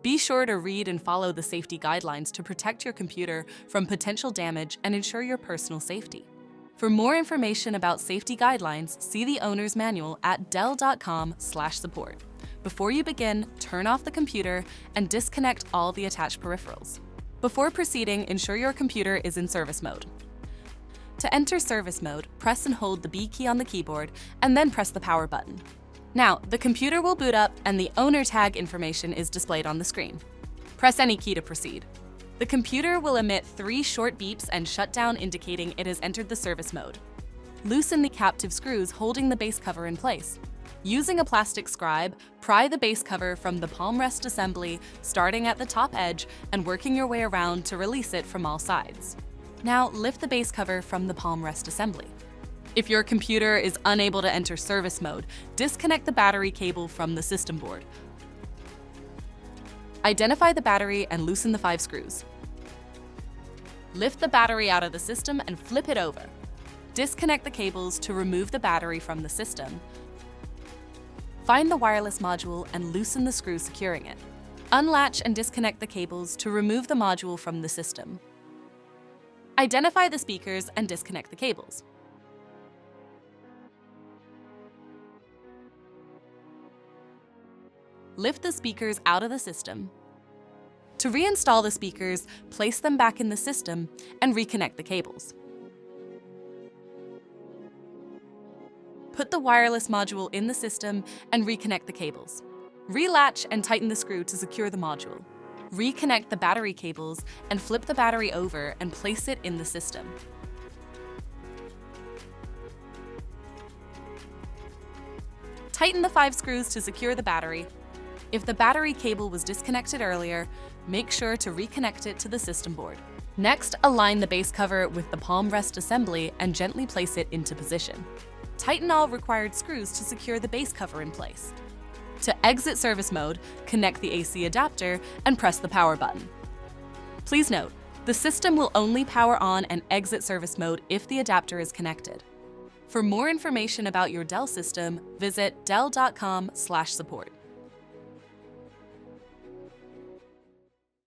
Be sure to read and follow the safety guidelines to protect your computer from potential damage and ensure your personal safety. For more information about safety guidelines, see the owner's manual at dell.com/support. Before you begin, turn off the computer and disconnect all the attached peripherals. Before proceeding, ensure your computer is in service mode. To enter service mode, press and hold the B key on the keyboard and then press the power button. Now, the computer will boot up and the owner tag information is displayed on the screen. Press any key to proceed. The computer will emit 3 short beeps and shut down, indicating it has entered the service mode. Loosen the captive screws holding the base cover in place. Using a plastic scribe, pry the base cover from the palm rest assembly, starting at the top edge and working your way around to release it from all sides. Now, lift the base cover from the palm rest assembly. If your computer is unable to enter service mode, disconnect the battery cable from the system board. Identify the battery and loosen the 5 screws. Lift the battery out of the system and flip it over. Disconnect the cables to remove the battery from the system. Find the wireless module and loosen the screw securing it. Unlatch and disconnect the cables to remove the module from the system. Identify the speakers and disconnect the cables. Lift the speakers out of the system. To reinstall the speakers, place them back in the system and reconnect the cables. Put the wireless module in the system and reconnect the cables. Relatch and tighten the screw to secure the module. Reconnect the battery cables and flip the battery over and place it in the system. Tighten the 5 screws to secure the battery. If the battery cable was disconnected earlier, make sure to reconnect it to the system board. Next, align the base cover with the palm rest assembly and gently place it into position. Tighten all required screws to secure the base cover in place. To exit service mode, connect the AC adapter and press the power button. Please note, the system will only power on and exit service mode if the adapter is connected. For more information about your Dell system, visit dell.com/support.